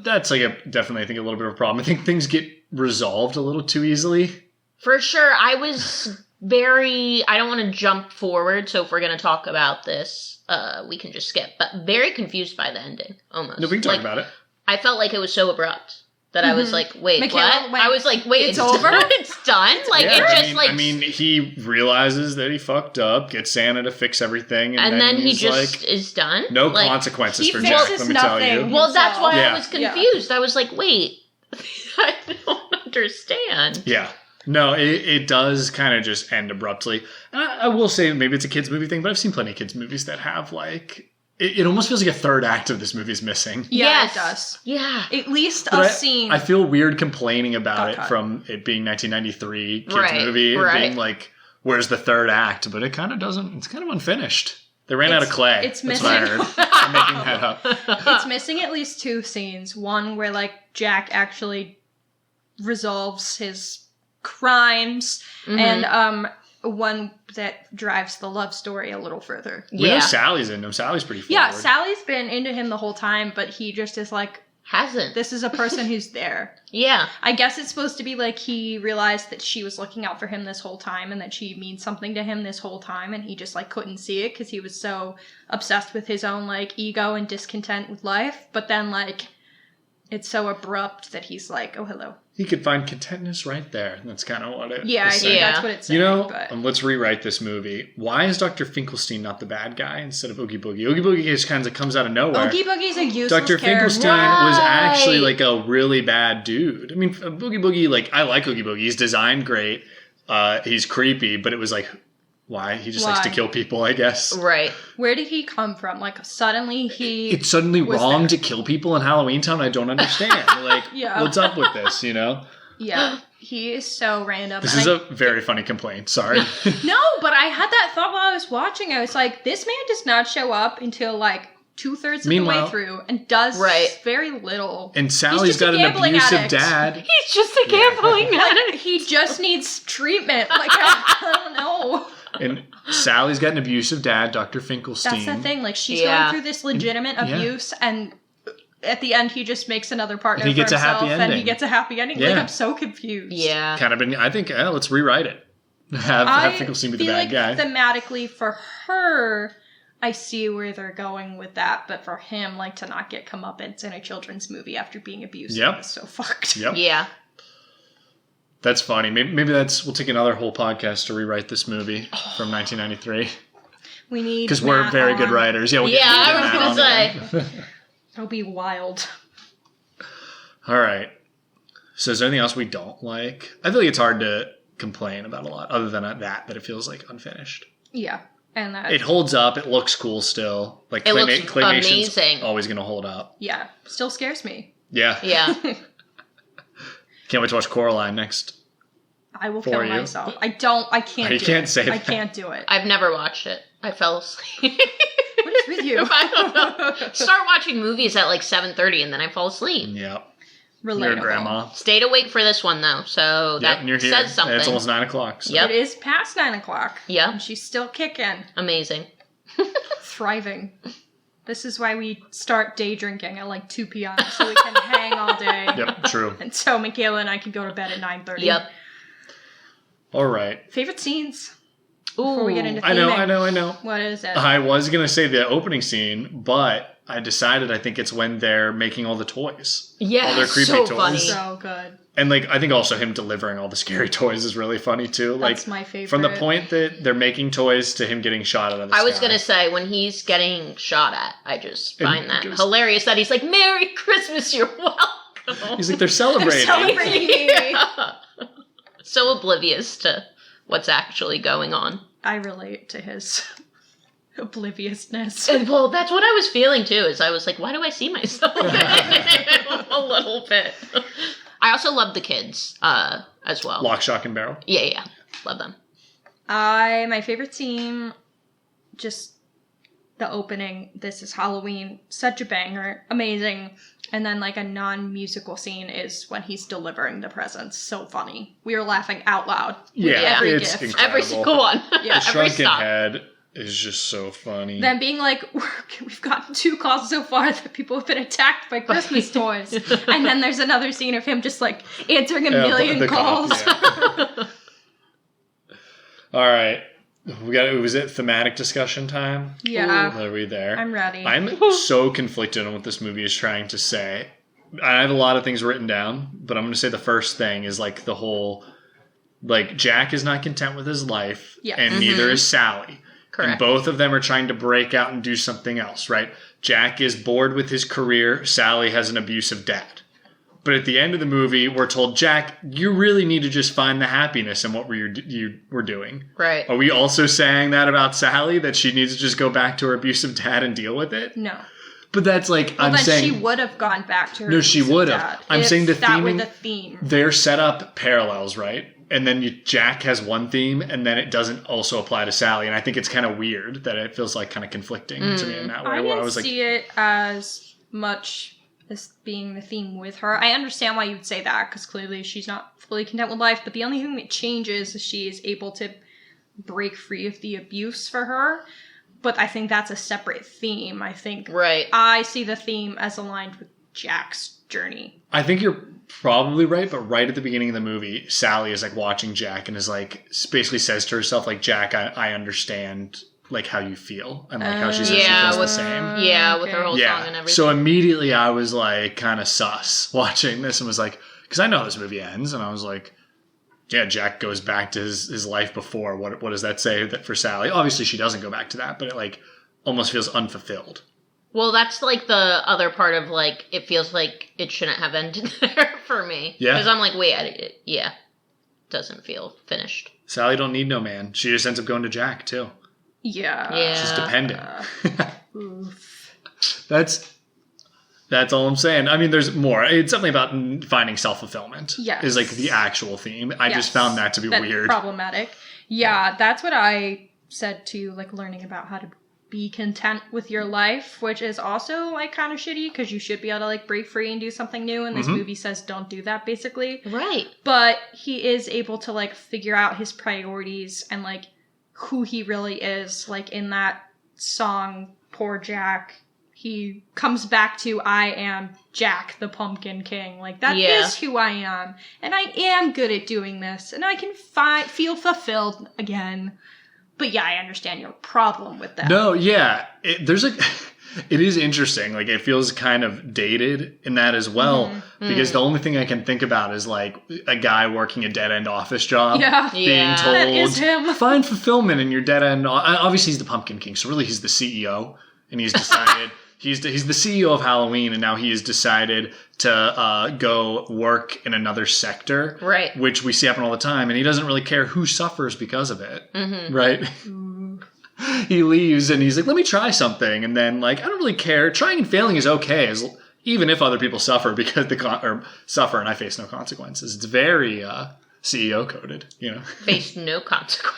that's like definitely I think a little bit of a problem. I think things get resolved a little too easily. For sure. I was I don't want to jump forward, so if we're going to talk about this, we can just skip, but very confused by the ending, almost. No, we can talk about it. I felt like it was so abrupt that I was like, wait, Michaela what? went, I was like, wait, "It's over?" It's done? Like, Yeah, it just I mean, he realizes that he fucked up, gets Santa to fix everything, and then he he's just like, is done? no Like, consequences he for Jack, fixes let me tell you. nothing. well, that's why Yeah. I was confused. I was like, wait, I don't understand. Yeah. No, it does kind of just end abruptly. And I will say maybe it's a kids movie thing, but I've seen plenty of kids movies that have like it almost feels like a third act of this movie is missing. Yeah, Yes. it does. Yeah. At least But a scene. I feel weird complaining about Got it cut. from it being 1993 kids Right, movie, and right. being like, where's the third act? But it kind of doesn't. It's kind of unfinished. They ran out of It's- clay. it's That's what I missing- heard. I'm making that up. It's missing at least two scenes. One where like Jack actually resolves his crimes, Mhm. and one that drives the love story a little further. We know Yeah. Sally's in him. Sally's pretty forward. Yeah, Sally's been into him the whole time, but he just is like, Hasn't. this is a person who's there. Yeah. I guess it's supposed to be like he realized that she was looking out for him this whole time and that she means something to him this whole time, and he just like couldn't see it because he was so obsessed with his own like ego and discontent with life. But then like it's so abrupt that he's like, oh hello. He could find contentness right there. That's kind of what it Yeah, I is think saying. Yeah. that's what it's You saying. know, but let's rewrite this movie. Why is Dr. Finkelstein not the bad guy instead of Oogie Boogie? Oogie Boogie just kind of comes out of nowhere. Oogie Boogie's a useless Dr. character. Finkelstein was actually Right. like a really bad dude. I mean, Boogie Boogie, like, I like Oogie Boogie. He's designed great. He's creepy, but it was like, why? He just likes to Why? kill people, I guess. Right. Where did he come from? Like suddenly he It's suddenly was wrong there. to kill people in Halloween Town. I don't understand. Like, Yeah. what's up with this, you know? Yeah. He is so random. This and is I- a very funny complaint. Sorry. No, but I had that thought while I was watching. I was like, this man does not show up until like 2/3 of the Meanwhile- way through and does Right. very little. And Sally's just a got an gambling abusive addict. dad. He's just a gambling Like, he just needs treatment. Like, I don't know. And Sally's got an abusive dad, Dr. Finkelstein. That's the thing. Like, she's Yeah. going through this legitimate Yeah. abuse, and at the end, he just makes another partner And he for gets a himself, happy and he ending. gets a happy ending. Like, Yeah. I'm so confused. Yeah. Kind of been, I think, let's rewrite it. Have Finkelstein be the feel bad like guy. thematically for her, I see where they're going with that, but for him, like to not get comeuppance in a children's movie after being abused Yep. is so fucked. Yep. Yeah. That's funny. Maybe we'll take another whole podcast to rewrite this movie from 1993. We need Because we're Matt very good on. writers. Yeah, we'll Yeah, get I was Matt gonna on say. It'll be wild. All right. So is there anything else we don't like? I feel like it's hard to complain about a lot, other than that it feels like unfinished. Yeah, and that It holds up. It looks cool still. Like It looks Claymation's amazing. always going to hold up. yeah still scares me. Yeah. Yeah. Can't wait to watch Coraline next. I will For kill you. myself. I can't. You do can't it. say I that. can't do it. I've never watched it. I fell asleep. What is with you? I don't know. Start watching movies at like 7:30 and then I fall asleep. Yeah. Relatable. Your grandma. Stayed awake for this one, though, so Yep, that and you're here. says something. And it's almost 9 o'clock. So. Yep. It is past 9 o'clock. Yep. And she's still kicking. Amazing. Thriving. This is why we start day drinking at like 2 p.m. so we can hang all day. Yep, true. And so Michaela and I can go to bed at 9:30. Yep. All right. Favorite scenes? Ooh. Before we get into I know. theming. What is it? I was going to say the opening scene, but I decided I think it's when they're making all the toys. Yeah, all their creepy so toys. funny. So good. And like I think also him delivering all the scary toys is really funny too. That's Like my favorite. from the point that they're making toys to him getting shot out of the I was sky. going to say, when he's getting shot at, I just And find that it goes- hilarious that he's like, Merry Christmas, you're welcome. He's like, they're celebrating. celebrating. Yeah. So oblivious to what's actually going on. I relate to his obliviousness. And, well, that's what I was feeling too, is I was like, why do I see myself in him a little bit? I also love the kids as well. Lock, shock, and barrel. Yeah. Love them. My favorite scene, just the opening. This is Halloween. Such a banger. Amazing. And then like a non-musical scene is when he's delivering the presents. So funny. We were laughing out loud. with Yeah, every it's gift. incredible. Every single one. Yeah, The every shrunken stop. head is just so funny. Them being like, we've gotten 2 calls so far that people have been attacked by Christmas toys. And then there's another scene of him just like answering a million the calls. cop, yeah. All right. Was it thematic discussion time? Yeah. Are we there? I'm ready. I'm so conflicted on what this movie is trying to say. I have a lot of things written down, but I'm going to say the first thing is like the whole, like Jack is not content with his life, Yeah. and neither is Sally. Correct. And both of them are trying to break out and do something else, right? Jack is bored with his career. Sally has an abusive dad. But at the end of the movie, we're told, Jack, you really need to just find the happiness in what you were doing. Right. Are we also saying that about Sally, that she needs to just go back to her abusive dad and deal with it? No. But that's like, Well, I'm then saying... she would have gone back to her. No, she abusive would have. dad I'm if saying the that were theming- the theme. They're set up parallels, right? And then Jack has one theme, and then it doesn't also apply to Sally. And I think it's kind of weird that it feels like kind of conflicting to me in that way. I where didn't I was like, see it as much as being the theme with her. I understand why you'd say that, because clearly she's not fully content with life, but the only thing that changes is she is able to break free of the abuse for her. But I think that's a separate theme. I think Right. I see the theme as aligned with Jack's journey. I think you're probably right, but right at the beginning of the movie, Sally is like watching Jack and is like, basically says to herself, like, Jack, I understand like how you feel, and like how she says she Yeah, feels the with- same. Yeah, with her Okay. whole song and everything. So immediately I was like kind of sus watching this and was like, because I know how this movie ends, and I was like, yeah, Jack goes back to his life before. What does that say that for Sally? Obviously she doesn't go back to that, but it like almost feels unfulfilled. Well, that's like the other part of like, it feels like it shouldn't have ended there for me. Yeah. Because I'm like, wait, doesn't feel finished. Sally don't need no man. She just ends up going to Jack too. Yeah. Yeah. She's dependent. Oof. That's all I'm saying. I mean, there's more. It's something about finding self-fulfillment. Yes. Is like the actual theme. I just Yes. found that to be That's weird. problematic. Yeah, that's what I said too, like learning about how to be content with your life, which is also like kind of shitty because you should be able to like break free and do something new, and this movie says don't do that basically. Right. But he is able to like figure out his priorities and like who he really is. Like in that song, Poor Jack, he comes back to, I am Jack the Pumpkin King. Like that Yeah. is who I am, and I am good at doing this, and I can feel fulfilled again. But yeah, I understand your problem with that. No, yeah. It is interesting. Like, it feels kind of dated in that as well. Mm-hmm. Because the only thing I can think about is, like, a guy working a dead-end office job. Yeah. Being Yeah. told, That is him. find fulfillment in your dead-end... Obviously, he's the Pumpkin King, so really he's the CEO. And he's decided... He's the CEO of Halloween, and now he has decided to go work in another sector. Right. Which we see happen all the time, and he doesn't really care who suffers because of it. Mm-hmm. Right? He leaves, and he's like, let me try something. And then, like, I don't really care. Trying and failing is okay, even if other people suffer because suffer and I face no consequences. It's very CEO coded, you know? Faced no consequence.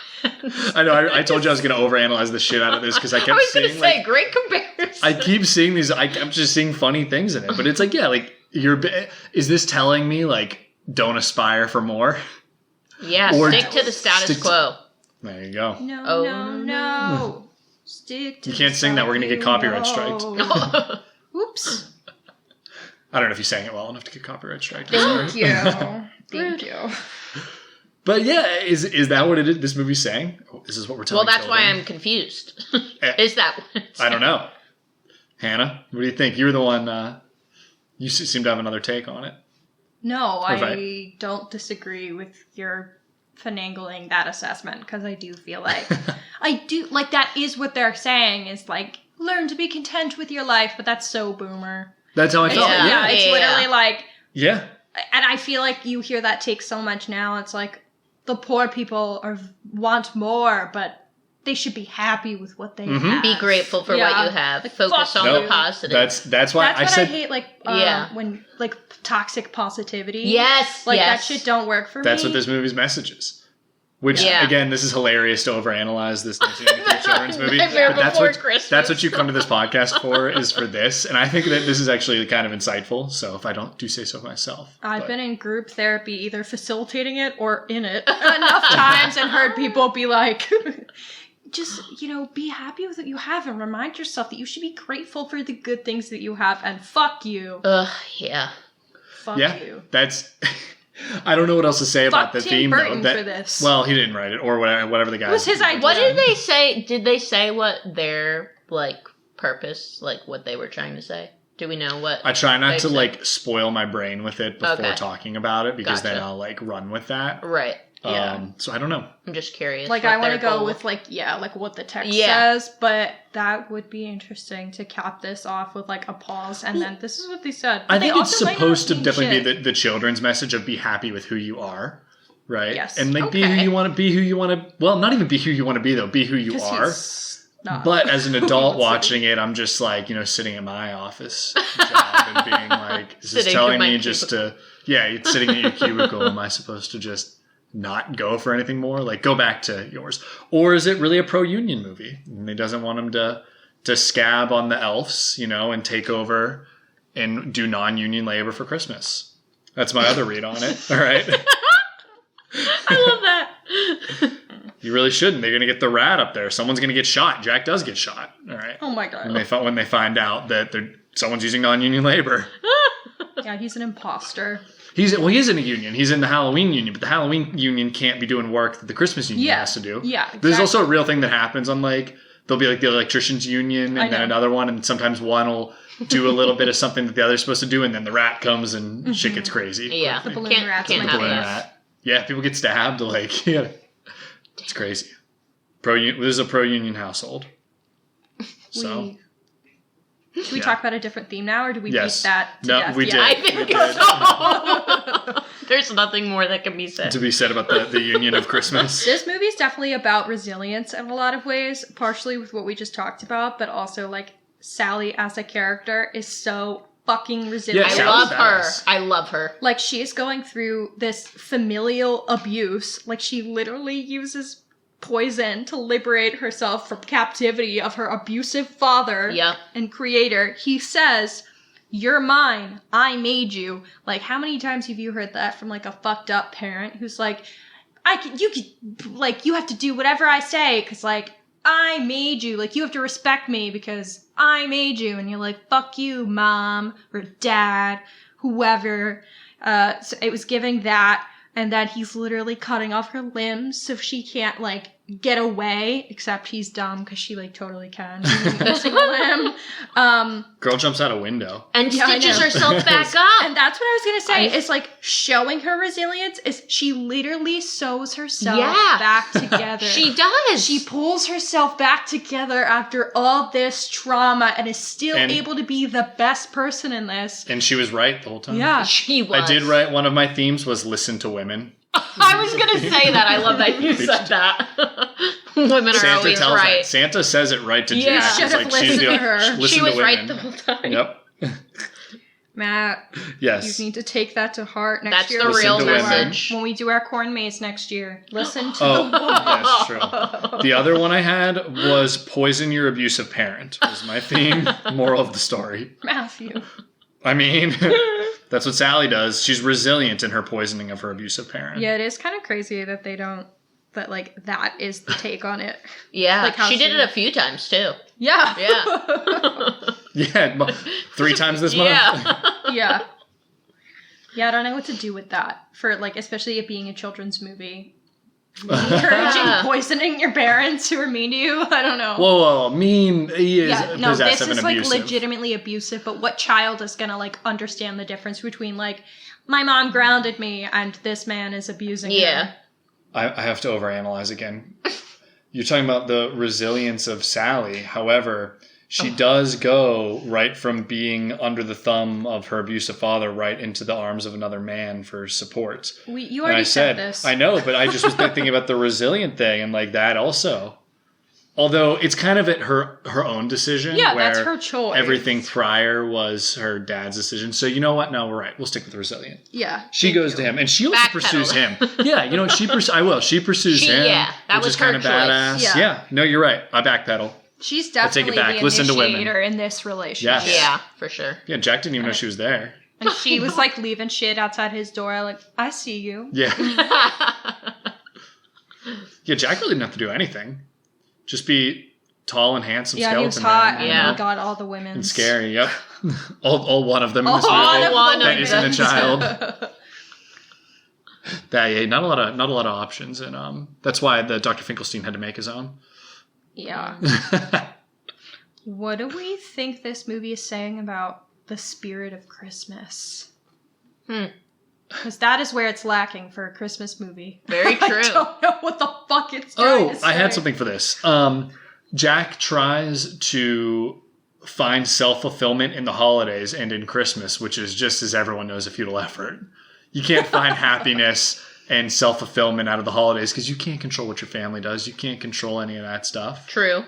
I know, I told you I was going to overanalyze the shit out of this because I kept I was going seeing, to say, like, great comparison. I keep seeing these, I'm just seeing funny things in it. But it's like, yeah, like, is this telling me, like, don't aspire for more? Yeah, Or stick to the status quo. There you go. No, Oh, no. Stick to You can't sing that. We're going to get copyright striked. Oops. I don't know if you sang it well enough to get copyright striked. Thank you. Thank you. But yeah, is that what it is? This movie's saying? Oh, this is what we're telling Well, that's why children? I'm confused. Eh. Is that what it's I don't know. Hannah, what do you think? You were the one, you seem to have another take on it. No, Right. I don't disagree with your finagling that assessment because I do feel like that is what they're saying is like learn to be content with your life, but that's so boomer. That's how I felt. Yeah. Yeah. It's literally like, Yeah. and I feel like you hear that take so much now. It's like the poor people want more, but they should be happy with what they have. Be grateful for Yeah. what you have. Like, Focus fuck on you. the positive. That's why That's I what said I hate, like, Yeah. when, like, toxic positivity. Yes, Like, yes. that shit don't work for that's me. what this movie's message is. Which, Yeah. again, this is hilarious to overanalyze this 1993 children's movie. Nightmare But Before Christmas. that's what you come to this podcast for, is for this. And I think that this is actually kind of insightful. So if I do say so myself. I've But- been in group therapy, either facilitating it or in it, enough times and heard people be like, just, be happy with what you have and remind yourself that you should be grateful for the good things that you have and fuck you. Ugh, yeah. Fuck Yeah, you. that's... I don't know what else to say about Fuck the Tim theme, Burton though. for this. Well, he didn't write it, or whatever the guy... It was his idea. What did they say? Did they say what their, purpose, what they were trying to say? Do we know what? I try not they to, said? Spoil my brain with it before Okay. talking about it, because then Gotcha. I'll, run with that. Right. Yeah. So I don't know. I'm just curious. Like, what I want their to go goal- with, what the text Yeah. says, but that would be interesting to cap this off with, a pause, and then this is what they said. But I they think it's also might not supposed to mean definitely shit. be the children's message of be happy with who you are, right? Yes. And, be who Okay. you want to be, who you want to... Well, not even be who you want to be, though. Be who you 'Cause are. he's not. But as an adult Let's see. watching it, I'm just sitting in my office job and being like, is this Sitting telling in my me just to, it's sitting in your cubicle. Am I supposed to just not go for anything more? Go back to yours. Or is it really a pro-union movie? And he doesn't want him to scab on the elves, and take over and do non-union labor for Christmas. That's my other read on it. All right. I love that. You really shouldn't. They're going to get the rat up there. Someone's going to get shot. Jack does get shot. All right. Oh my god. When they find out that someone's using non-union labor. Yeah, he's an imposter. He is in a union. He's in the Halloween union, but the Halloween union can't be doing work that the Christmas union Yeah. has to do. Yeah, There's exactly. also a real thing that happens on there'll be the electricians union I and then know. another one, and sometimes one will do a little bit of something that the other's supposed to do, and then the rat comes and shit gets crazy. Yeah. The balloon Can't- rats can't might have Balloon that. rat. Yeah, people get stabbed. It's crazy. This is a pro-union household. So. Should we Yeah. talk about a different theme now, or do we Yes. beat that to No, death? we Yeah. did. I think We did. so. There's nothing more that can be said. To be said about the union of Christmas. This movie is definitely about resilience in a lot of ways, partially with what we just talked about, but also Sally as a character is so fucking resilient. Yeah, I Sally's love her. badass. I love her. She's going through this familial abuse. She literally uses poison to liberate herself from captivity of her abusive father Yep. and creator. He says, "You're mine. I made you." How many times have you heard that from a fucked up parent who's you have to do whatever I say because I made you. You have to respect me because I made you. And you're like, fuck you, mom or dad, whoever. So it was giving that. And then he's literally cutting off her limbs so she can't, get away. Except he's dumb because she, totally can. She's missing a limb. Girl jumps out a window. And Yeah, I stitches know. herself back up. And that's what I was going to say. It's showing her resilience is she literally sews herself Yeah. back together. She does. She pulls herself back together after all this trauma and is still And- able to be the best person in this. And she was right the whole time. Yeah. She was. I did write one of my themes was listen to women. I was gonna say that. I love that you said that. Women are Santa always tells right. that. Santa says it right to Yeah. Jack. Should It's have listened to her. listen She to was right women. the whole time. Yep. Matt, Yes. you need to take that to heart next That's year. the Listen real to women. message. When we do our corn maze next year, listen to Oh, the woman. that's true. The other one I had was poison your abusive parent was my theme. Moral of the story. Matthew. I mean, That's what Sally does. She's resilient in her poisoning of her abusive parent. Yeah, it is kind of crazy that they don't. That like that is the take on it. Yeah, Like how she did she- it a few times too. Yeah. Yeah. Yeah, 3 times this month. Yeah. Yeah. Yeah, I don't know what to do with that. For like, especially it being a children's movie. Encouraging poisoning your parents who are mean to you. I don't know. Whoa, mean. He is Yeah, no, this possessive is and like abusive. legitimately abusive, but what child is gonna like understand the difference between like my mom grounded me and this man is abusing Yeah. her? I have to overanalyze again. You're talking about the resilience of Sally. However, she does go right from being under the thumb of her abusive father right into the arms of another man for support. You And already I said this. I know, but I just was thinking about the resilient thing and like that also. Although it's kind of at her own decision. Yeah, where that's her choice. Everything prior was her dad's decision. So you know what? No, we're right. We'll stick with resilient. Yeah. She thank goes you. to him, and she also Backpedal. pursues him. Yeah, you know, I will. She pursues him. Yeah, that which was is kind her of choice. badass. Yeah. No, you're right. I backpedal. She's I take it definitely back. the Listen to women. initiator in this relationship. Yes. Yeah, for sure. Yeah, Jack didn't even know she was there. And she was like leaving shit outside his door, like, I see you. Yeah. Yeah, Jack really didn't have to do anything. Just be tall and handsome Yeah, he was skeleton hot man. and Yeah. he got all the women. And scary, yep. all one of them in this All movie. one That of isn't a them. child. Not a lot of options, and that's why the Dr. Finkelstein had to make his own. Yeah. What do we think this movie is saying about the spirit of Christmas? Because that is where it's lacking for a Christmas movie. Very true. I don't know what the fuck it's trying to say. I had something for this. Jack tries to find self-fulfillment in the holidays and in Christmas, which is just as everyone knows a futile effort. You can't find happiness and self-fulfillment out of the holidays because you can't control what your family does. You can't control any of that stuff. True.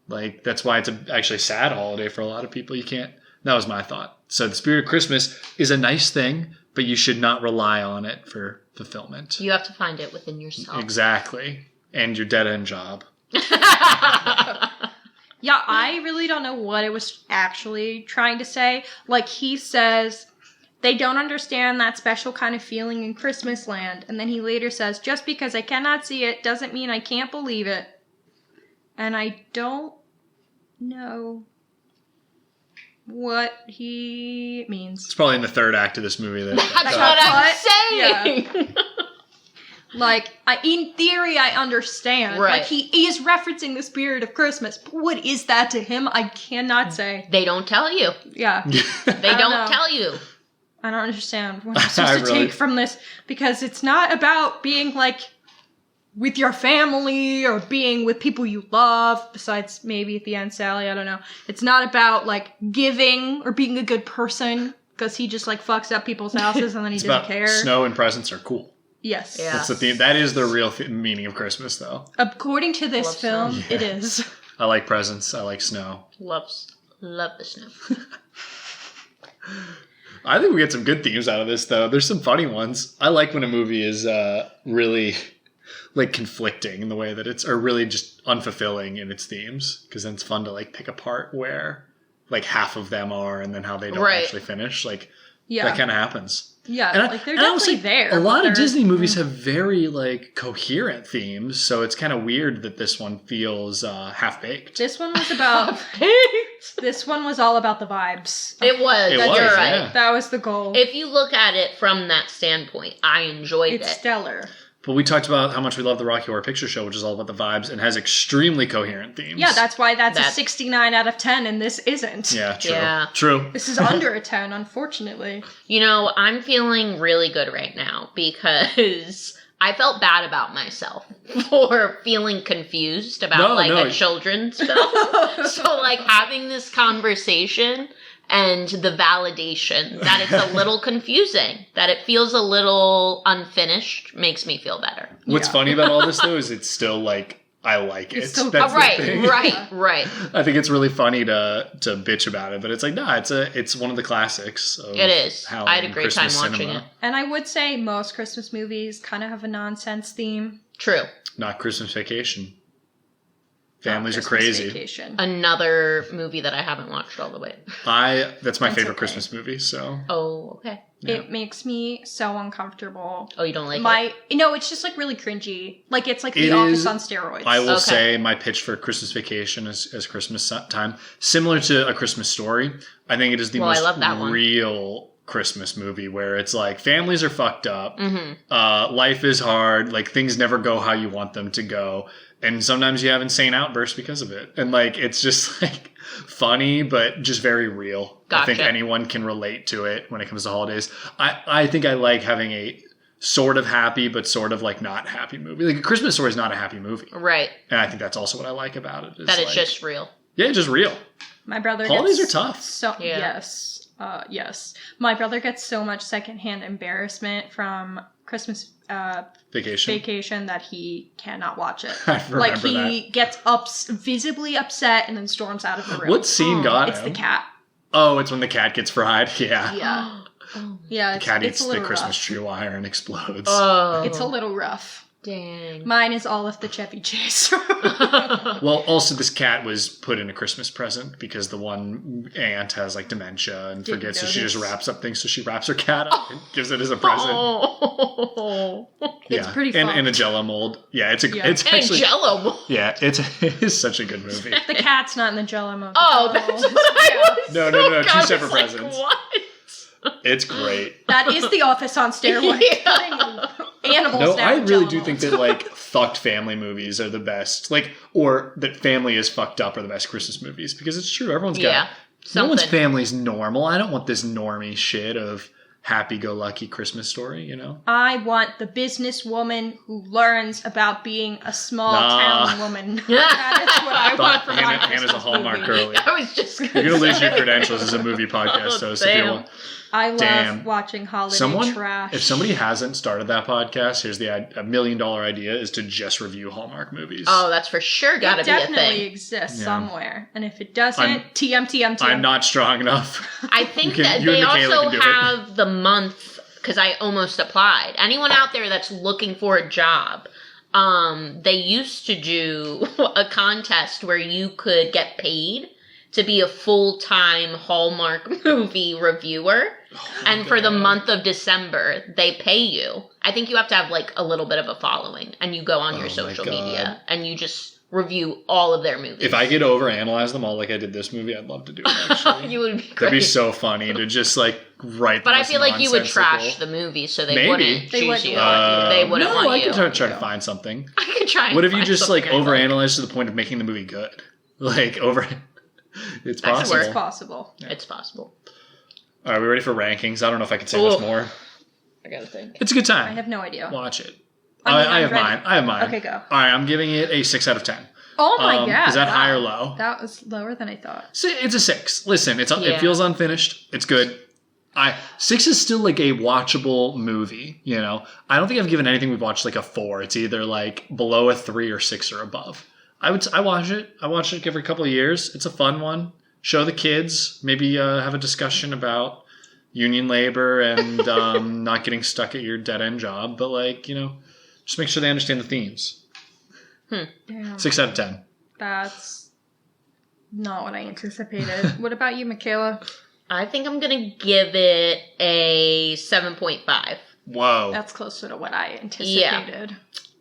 Like, that's why it's actually a sad holiday for a lot of people. You can't. That was my thought. So the spirit of Christmas is a nice thing, but you should not rely on it for fulfillment. You have to find it within yourself. Exactly. And your dead-end job. Yeah, I really don't know what it was actually trying to say. Like, he says, they don't understand that special kind of feeling in Christmas land. And then he later says, just because I cannot see it doesn't mean I can't believe it. And I don't know what he means. It's probably in the third act of this movie. That's That what I'm cut? saying. Like, in theory, I understand. Right. Like, he is referencing the spirit of Christmas. But what is that to him? I cannot say. They don't tell you. Yeah. They don't don't know. tell you. I don't understand what I'm supposed to Really? take from this. Because it's not about being, like, with your family or being with people you love. Besides, maybe at the end, Sally, I don't know. It's not about, like, giving or being a good person. Because he just, like, fucks up people's houses and then he It's doesn't about care. snow and presents are cool. Yes. Yeah. That's the theme. That is the real meaning of Christmas, though. According to this Love film, snow. it is. I like presents. I like snow. Love the snow. I think we get some good themes out of this, though. There's some funny ones. I like when a movie is really like conflicting in the way that it's, or really just unfulfilling in its themes, because then it's fun to like pick apart where like half of them are and then how they don't Right. actually finish. Like Yeah. that kind of happens. Yeah, And like they're and I was definitely like, there. A lot but of they're- Disney movies have very like coherent themes, so it's kind of weird that this one feels half baked. This one was about. This one was all about the vibes. It was. It You're was, right. yeah. That was the goal. If you look at it from that standpoint, I enjoyed It's it. stellar. But we talked about how much we love the Rocky Horror Picture Show, which is all about the vibes and has extremely coherent themes. Yeah, that's why that's a That- 69 out of 10, and this isn't. yeah, true. Yeah. True. This is under a 10, unfortunately. You know, I'm feeling really good right now because I felt bad about myself for feeling confused about a children's film. So like having this conversation and the validation that it's a little confusing, that it feels a little unfinished, makes me feel better. What's Yeah. funny about all this, though, is it's still like, I like it. It's still- That's the Right, thing. right. I think it's really funny to bitch about it, but it's like, nah, it's one of the classics. Of It is. Halloween, I had a great Christmas time watching cinema. it. And I would say most Christmas movies kind of have a nonsense theme. True. Not Christmas Vacation. Families are Christmas crazy. Vacation. Another movie that I haven't watched all the way. That's my That's favorite okay. Christmas movie, so. Oh, okay. Yeah. It makes me so uncomfortable. Oh, you don't like it? No, it's just like really cringy. Like it's like It The Office is- on steroids. I will Okay. say my pitch for Christmas Vacation is Christmas time. Similar to A Christmas Story, I think it is the Well, I most love that one. real Christmas movie where it's like families are fucked up, Mm-hmm. life is hard, like things never go how you want them to go, and sometimes you have insane outbursts because of it. And like it's just like funny, but just very real. I think Gotcha. anyone can relate to it when it comes to holidays. I think I like having a sort of happy but sort of like not happy movie. Like A Christmas Story is not a happy movie. Right. And I think that's also what I like about it. That it's like- just real. Yeah, just real. My brother Holidays gets are tough. So Yeah. yes. My brother gets so much secondhand embarrassment from Christmas Vacation. that he cannot watch it. I remember Like he gets visibly upset and then storms out of the room. What scene got It's him? the cat. Oh, it's when the cat gets fried. Yeah. Yeah. Oh. Yeah, The it's, cat it's eats a the little Christmas rough. tree wire and explodes. Oh. It's a little rough. Dang. Mine is all of the Chevy Chase. Well, also this cat was put in a Christmas present because the one aunt has like dementia and Didn't forgets, so she just notice. wraps up things. So she wraps her cat up and gives it as a present. Oh. It's pretty in fun. a Jello mold. Yeah, it's Yeah. it's And actually Jello. yeah, it is such a good movie. The cat's not in the Jello mode. Oh, that's what I was No, no, no, two I was separate like, presents. What? It's great. That is The Office on steroids. Yeah. Putting animals No, down I in really Jell-O do think molds. that like fucked family movies are the best. Like, or that family is fucked up are the best Christmas movies because it's true. Everyone's got Yeah. no one's Something. family's normal. I don't want this normie shit of happy-go-lucky Christmas story. You know. I want the businesswoman who learns about being a small Nah. town woman. That is what I want from my Hannah's a Christmas Hallmark movie. girly. I was just You're gonna lose your say. credentials as a movie podcast host if you Damn. want. I love Damn. watching holiday Someone, trash. if somebody hasn't started that podcast, here's the $1 million idea: is to just review Hallmark movies. Oh, that's for sure gotta it be a definitely thing. exists Yeah. somewhere, and if it doesn't, I'm- TM. I'm not strong enough. I think You that and they Michaela also can do it. have the month, because I almost applied. Anyone out there that's looking for a job, they used to do a contest where you could get paid to be a full-time Hallmark movie reviewer. And for the God. month of December, they pay you. I think you have to have like a little bit of a following, and you go on Oh your my social God. media and you just review all of their movies. If I could overanalyze them all like I did this movie, I'd love to do it. Actually, you would be great. that'd be so funny to just like write. But the I most feel like you would nonsensical- trash the movie, so they Maybe. wouldn't They choose wouldn't you. want They wouldn't no, want I you. could try to find something. I could try. And What if you find just like something I overanalyze to the point of making the movie good? Like over, it's That could possible. work. It's possible. It's possible. All right, we ready for rankings? I don't know if I can say much Ooh. more. I gotta think. It's a good time. I have no idea. Watch it. I mean, I I'm have ready. mine. I have mine. Okay, go. All right, I'm giving it a 6 out of 10. Oh my god! Is that wow. high or low? That was lower than I thought. So it's a 6. Listen, it Yeah. feels unfinished. It's good. 6 is still like a watchable movie. You know, I don't think I've given anything we've watched like a 4. It's either like below a 3 or 6 or above. I watch it. I watch it every couple of years. It's a fun one. Show the kids. Maybe have a discussion about union labor and not getting stuck at your dead end job. But like, you know, just make sure they understand the themes. Damn. 6 out of 10. That's not what I anticipated. What about you, Michaela? I think I'm gonna give it a 7.5. Whoa. That's closer to what I anticipated.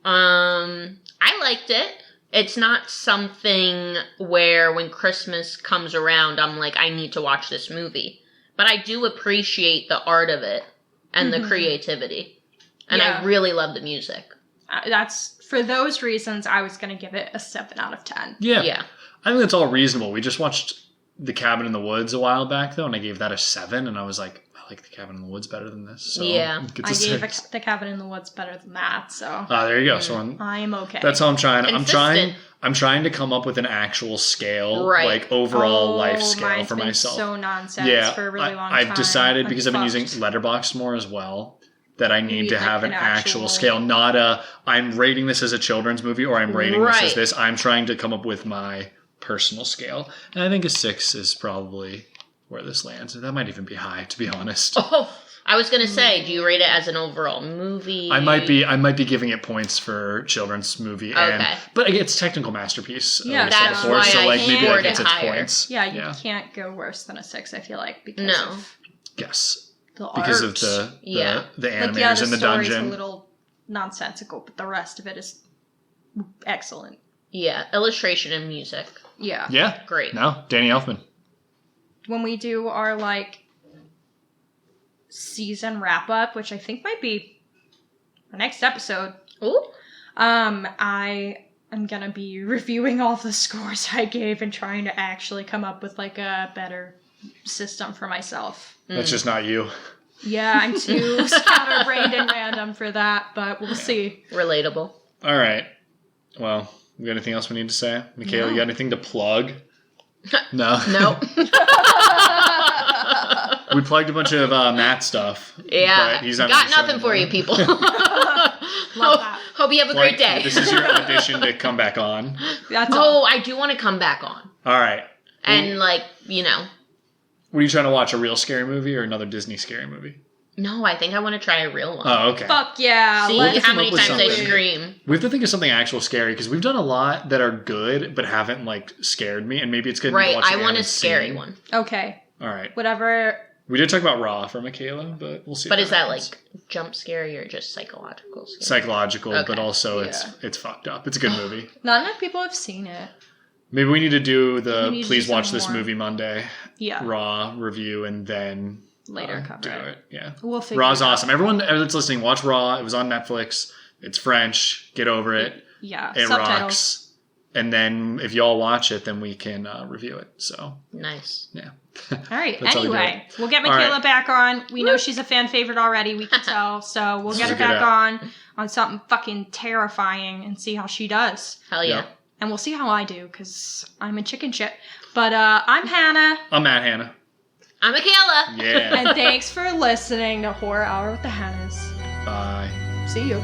I liked it. It's not something where when Christmas comes around, I'm like, I need to watch this movie. But I do appreciate the art of it and the creativity. And Yeah. I really love the music. That's for those reasons. I was going to give it a 7 out of 10. Yeah. Yeah. I think that's all reasonable. We just watched The Cabin in the Woods a while back, though, and I gave that a 7, and I was like, I like The Cabin in the Woods better than this. So Yeah. get I to gave 6. The Cabin in the Woods better than that, so There you go. So I'm okay. that's how I'm trying. Consistent. I'm trying to come up with an actual scale, Right. like overall life scale mine's for been myself. So nonsense Yeah, for a really long time. I've decided because I've been fucked. using Letterboxd more as well that I need need, to like, have an an actual actual- scale, not a I'm rating this as a children's movie or I'm rating this as Right. this. I'm trying to come up with my personal scale, and I think a 6 is probably where this lands. That might even be high, to be honest. Oh, I was gonna say, do you rate it as an overall movie? I might be giving it points for children's movie, but it's technical masterpiece. Yeah, that's why so like I maybe scored that gets it its higher. points. Yeah, you can't go worse than a 6, I feel like, because No. of Yes, the because art. of the Like, animators the in the story's dungeon. a little nonsensical, but the rest of it is excellent. Yeah, illustration and music. Yeah. Yeah, Great. No, Danny Elfman. When we do our, like, season wrap-up, which I think might be our next episode, Ooh. I am gonna be reviewing all the scores I gave and trying to actually come up with, like, a better system for myself. That's just not you. Yeah, I'm too scatterbrained and random for that, but we'll see. Relatable. All right. Well, we got anything else we need to say? Michaela, you got anything to plug? No. Nope. We plugged a bunch of Matt stuff. Yeah. But he's not Got in the show nothing for anymore. you, people. Love that. Hope you have a great day. This is your audition to come back on. That's all. Oh, I do want to come back on. All right. And, like, Were you trying to watch a real scary movie or another Disney scary movie? no, I think I want to try a real one. Oh, okay. Fuck yeah. See let's how many come up with times I something. scream. We have to think of something actual scary because we've done a lot that are good but haven't like scared me, and maybe it's good. Right, to watch I want a scary one. Okay. All right. Whatever. We did talk about Raw for Michaela, but we'll see. But what is that, happens. like, jump scary or just psychological scary? Psychological, Okay. but also Yeah. it's fucked up. It's a good movie. Not enough people have seen it. Maybe we need to do We the need to Please do Watch some This more. Movie Monday Yeah. Raw review and then Later cover do it. it. Yeah. We'll figure Raw's it out. awesome. Everyone that's listening, watch Raw. It was on Netflix. It's French. Get over it. Yeah. It Subtitles. rocks. And then if y'all watch it, then we can review it. So Nice. yeah. All right. That's how we do Anyway, we'll get All Michaela right. back on. We know she's a fan favorite already. We can tell. So we'll get her is a good back app. on something fucking terrifying and see how she does. Hell yeah. Yep. And we'll see how I do because I'm a chicken shit. But I'm Hannah. I'm Matt Hannah. I'm Michaela. Yeah. And thanks for listening to Horror Hour with the Hannahs. Bye. See you.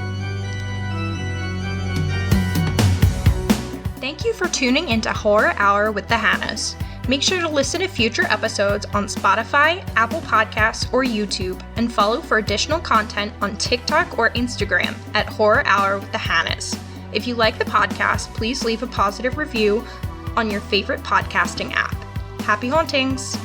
Thank you for tuning into Horror Hour with the Hannahs. Make sure to listen to future episodes on Spotify, Apple Podcasts, or YouTube, and follow for additional content on TikTok or Instagram at Horror Hour with the Hannahs. If you like the podcast, please leave a positive review on your favorite podcasting app. Happy hauntings!